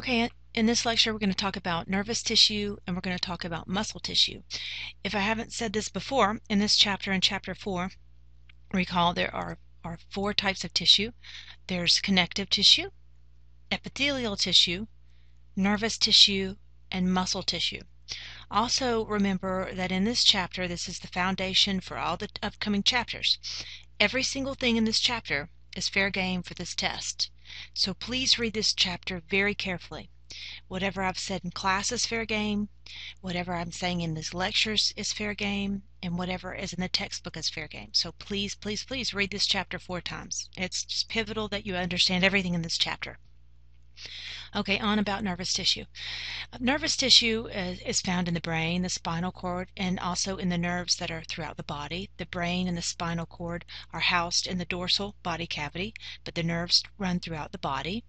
Okay, in this lecture we're going to talk about nervous tissue and we're going to talk about muscle tissue. If I haven't said this before, in this chapter, in chapter 4, recall there are 4 types of tissue. There's connective tissue, epithelial tissue, nervous tissue, and muscle tissue. Also remember that in this chapter, this is the foundation for all the upcoming chapters. Every single thing in this chapter is fair game for this test. So please read this chapter very carefully. Whatever I've said in class is fair game, whatever I'm saying in these lectures is fair game, and whatever is in the textbook is fair game. So please, please, please read this chapter 4 times. It's just pivotal that you understand everything in this chapter. Okay, on about nervous tissue. Nervous tissue is found in the brain, the spinal cord, and also in the nerves that are throughout the body. The brain and the spinal cord are housed in the dorsal body cavity, but the nerves run throughout the body.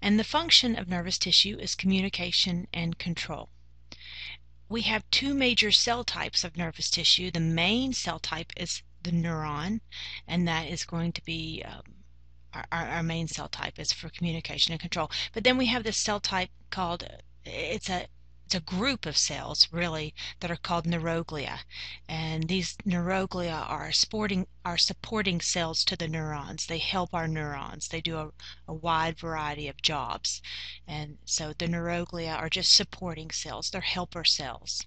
And the function of nervous tissue is communication and control. We have 2 major cell types of nervous tissue. The main cell type is the neuron, and that is going to be our main cell type is for communication and control. But then we have this cell type called, it's a group of cells really that are called neuroglia, and these neuroglia are supporting cells to the neurons. They help our neurons. They do a wide variety of jobs, and so the neuroglia are just supporting cells. They're helper cells.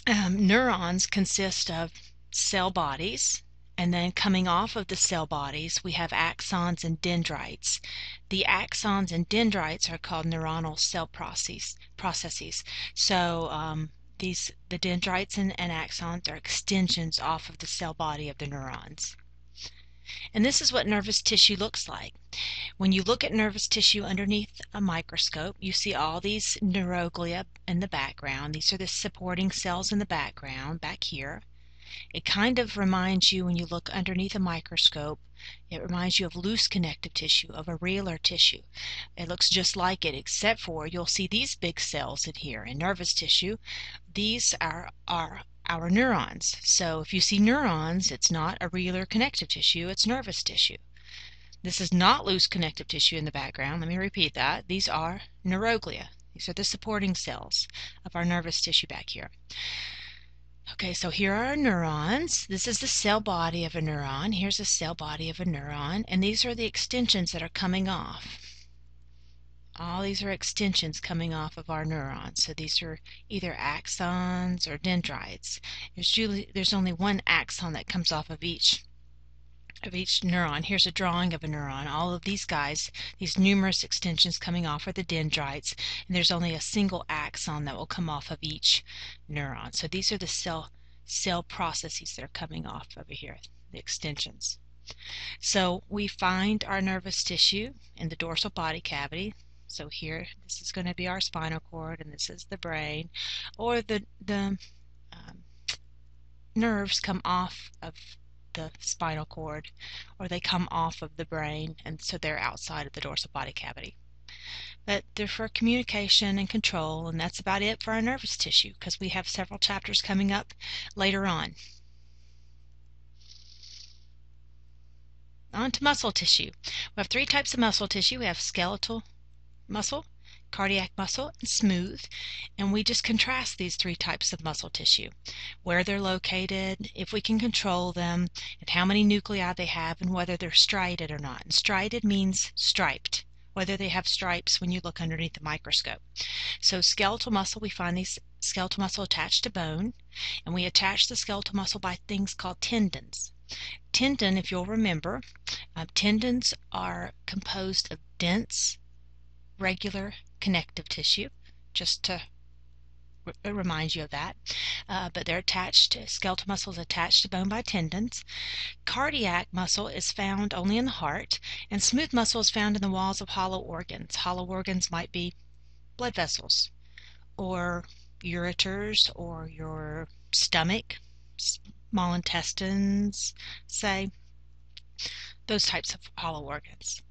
Neurons consist of cell bodies, and then coming off of the cell bodies we have axons and dendrites. The axons and dendrites are called neuronal cell processes. So the dendrites and axons are extensions off of the cell body of the neurons. And this is what nervous tissue looks like. When you look at nervous tissue underneath a microscope, you see all these neuroglia in the background. These are the supporting cells in the background back here. It kind of reminds you, when you look underneath a microscope, it reminds you of loose connective tissue, of irregular tissue. It looks just like it, except for you'll see these big cells in here. In nervous tissue, these are our neurons. So if you see neurons, it's not irregular connective tissue, it's nervous tissue. This is not loose connective tissue in the background. Let me repeat that. These are neuroglia. These are the supporting cells of our nervous tissue back here. Okay, so here are our neurons. This is the cell body of a neuron. Here's the cell body of a neuron, and these are the extensions that are coming off. All these are extensions coming off of our neurons. So these are either axons or dendrites. There's only one axon that comes off of each neuron. Here's a drawing of a neuron. All of these guys, these numerous extensions coming off, are the dendrites, and there's only a single axon that will come off of each neuron. So these are the cell processes that are coming off over here, the extensions. So we find our nervous tissue in the dorsal body cavity. So here, this is going to be our spinal cord, and this is the brain, or the nerves come off of the spinal cord, or they come off of the brain, and so they're outside of the dorsal body cavity. But they're for communication and control, and that's about it for our nervous tissue, because we have several chapters coming up later on. On to muscle tissue. We have 3 types of muscle tissue. We have skeletal muscle, cardiac muscle, and smooth, and we just contrast these 3 types of muscle tissue, where they're located, if we can control them, and how many nuclei they have, and whether they're striated or not. And striated means striped, whether they have stripes when you look underneath the microscope. So skeletal muscle, we find these skeletal muscle attached to bone, and we attach the skeletal muscle by things called tendons. Tendon, if you'll remember, tendons are composed of dense, regular connective tissue, just to remind you of that. But they're attached, skeletal muscle is attached to bone by tendons. Cardiac muscle is found only in the heart, and smooth muscle is found in the walls of hollow organs. Hollow organs might be blood vessels, or ureters, or your stomach, small intestines, say, those types of hollow organs.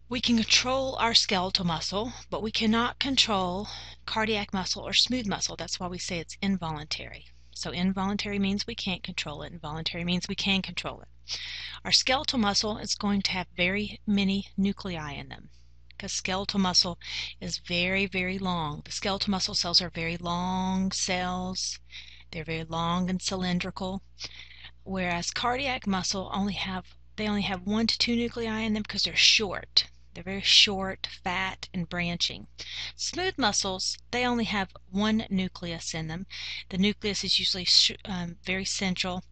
We can control our skeletal muscle, but we cannot control cardiac muscle or smooth muscle. That's why we say it's involuntary. So involuntary means we can't control it, and voluntary means we can control it. Our skeletal muscle is going to have very many nuclei in them. because skeletal muscle is very, very long. The skeletal muscle cells are very long cells. They're very long and cylindrical, whereas cardiac muscle only have 1 to 2 nuclei in them because they're short. They're very short, fat, and branching. Smooth muscles, they only have 1 nucleus in them. The nucleus is usually very central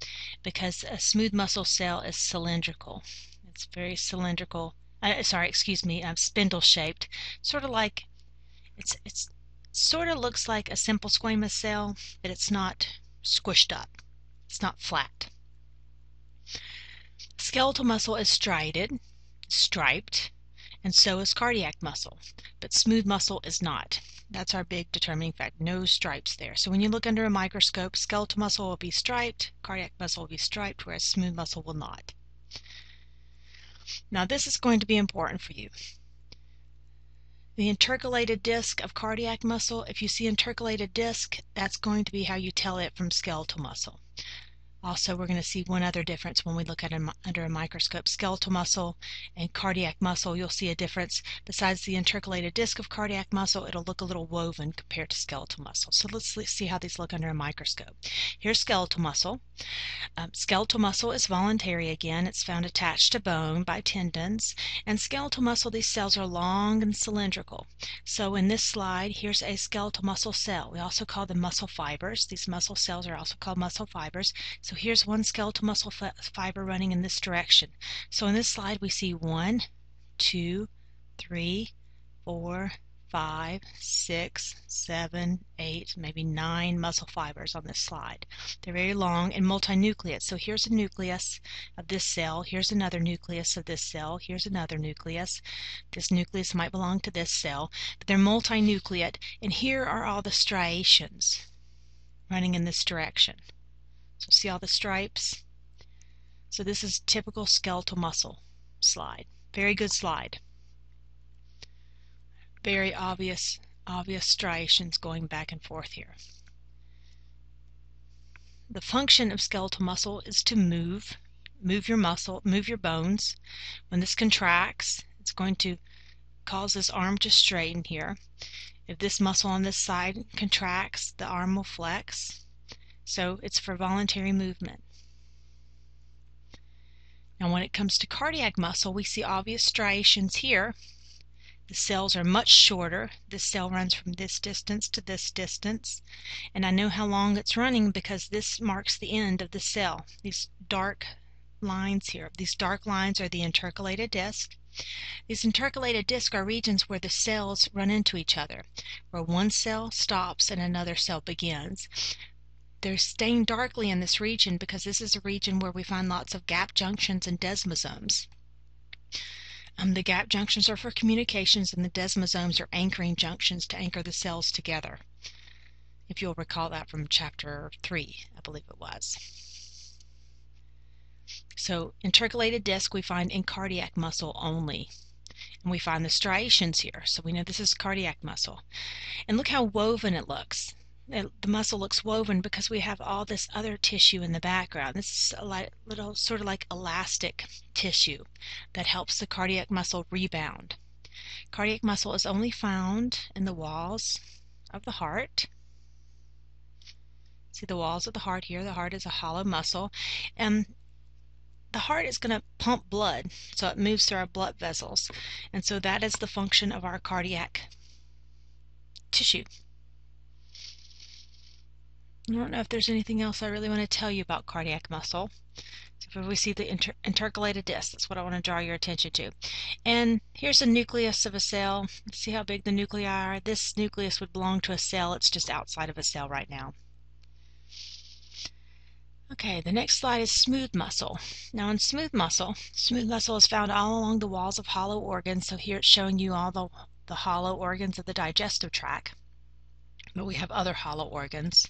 because a smooth muscle cell is cylindrical. It's very cylindrical. Spindle shaped, sort of like it's sort of looks like a simple squamous cell, but it's not squished up. It's not flat. Skeletal muscle is striped, and so is cardiac muscle, but smooth muscle is not. That's our big determining fact. No stripes there. So when you look under a microscope, skeletal muscle will be striped, cardiac muscle will be striped, whereas smooth muscle will not. Now this is going to be important for you. The intercalated disc of cardiac muscle, if you see intercalated disc, that's going to be how you tell it from skeletal muscle. Also, we're going to see one other difference when we look at it under a microscope. Skeletal muscle and cardiac muscle, you'll see a difference. Besides the intercalated disc of cardiac muscle, it'll look a little woven compared to skeletal muscle. So let's see how these look under a microscope. Here's skeletal muscle. Skeletal muscle is voluntary again. It's found attached to bone by tendons. And skeletal muscle, these cells are long and cylindrical. So in this slide, here's a skeletal muscle cell. We also call them muscle fibers. These muscle cells are also called muscle fibers. So here's one skeletal muscle fiber running in this direction. So in this slide, we see 1, 2, 3, 4, 5, 6, 7, 8, maybe 9 muscle fibers on this slide. They're very long and multinucleate. So here's a nucleus of this cell. Here's another nucleus of this cell. Here's another nucleus. This nucleus might belong to this cell, but they're multinucleate. And here are all the striations running in this direction. So see all the stripes? So this is typical skeletal muscle slide. Very good slide. Very obvious striations going back and forth here. The function of skeletal muscle is to move your muscle, move your bones. When this contracts, it's going to cause this arm to straighten here. If this muscle on this side contracts, the arm will flex. So it's for voluntary movement. Now when it comes to cardiac muscle, we see obvious striations here. The cells are much shorter. This cell runs from this distance to this distance. And I know how long it's running because this marks the end of the cell. These dark lines here. These dark lines are the intercalated disc. These intercalated discs are regions where the cells run into each other, where one cell stops and another cell begins. They're stained darkly in this region because this is a region where we find lots of gap junctions and desmosomes. The gap junctions are for communications and the desmosomes are anchoring junctions to anchor the cells together. If you'll recall that from chapter 3, I believe it was. So intercalated disc we find in cardiac muscle only. And we find the striations here, so we know this is cardiac muscle. And look how woven it looks. The muscle looks woven because we have all this other tissue in the background. This is a little sort of like elastic tissue that helps the cardiac muscle rebound. Cardiac muscle is only found in the walls of the heart. See the walls of the heart here. The heart is a hollow muscle. And the heart is going to pump blood, so it moves through our blood vessels. And so that is the function of our cardiac tissue. I don't know if there's anything else I really want to tell you about cardiac muscle. So if we see the intercalated disc, that's what I want to draw your attention to. And here's a nucleus of a cell. See how big the nuclei are? This nucleus would belong to a cell. It's just outside of a cell right now. Okay, the next slide is smooth muscle. Now in smooth muscle is found all along the walls of hollow organs. So here it's showing you all the hollow organs of the digestive tract. But we have other hollow organs,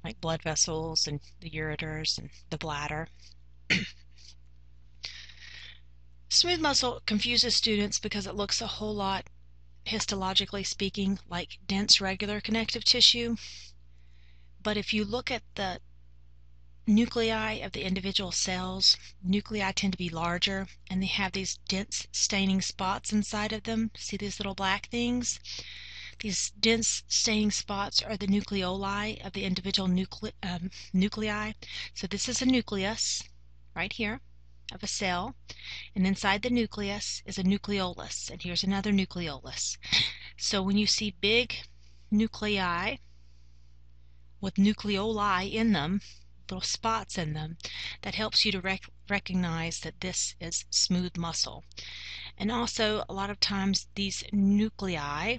like blood vessels and the ureters and the bladder. Smooth muscle confuses students because it looks a whole lot, histologically speaking, like dense regular connective tissue. But if you look at the nuclei of the individual cells. Nuclei tend to be larger, and they have these dense staining spots inside of them. See these little black things? These dense staining spots are the nucleoli of the individual nuclei. So this is a nucleus right here of a cell, and inside the nucleus is a nucleolus, and here's another nucleolus. So when you see big nuclei with nucleoli in them, little spots in them, that helps you to recognize that this is smooth muscle. And also, a lot of times these nuclei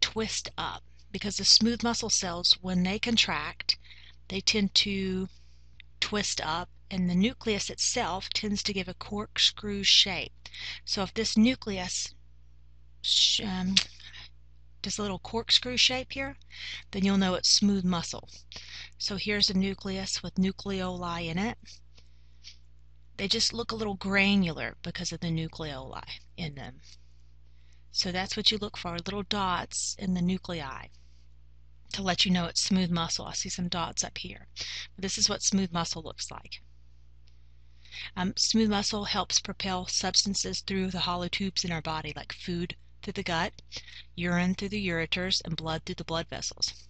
twist up, because the smooth muscle cells, when they contract, they tend to twist up, and the nucleus itself tends to give a corkscrew shape. So if this nucleus does a little corkscrew shape here, then you'll know it's smooth muscle. So here's a nucleus with nucleoli in it. They just look a little granular because of the nucleoli in them. So that's what you look for, little dots in the nuclei to let you know it's smooth muscle. I see some dots up here. This is what smooth muscle looks like. Smooth muscle helps propel substances through the hollow tubes in our body, like food through the gut, urine through the ureters, and blood through the blood vessels.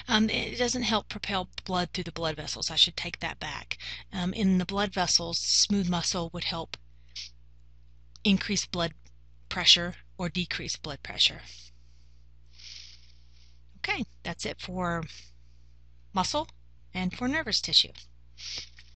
It doesn't help propel blood through the blood vessels. I should take that back. In the blood vessels, smooth muscle would help increase blood pressure or decrease blood pressure. Okay, that's it for muscle and for nervous tissue.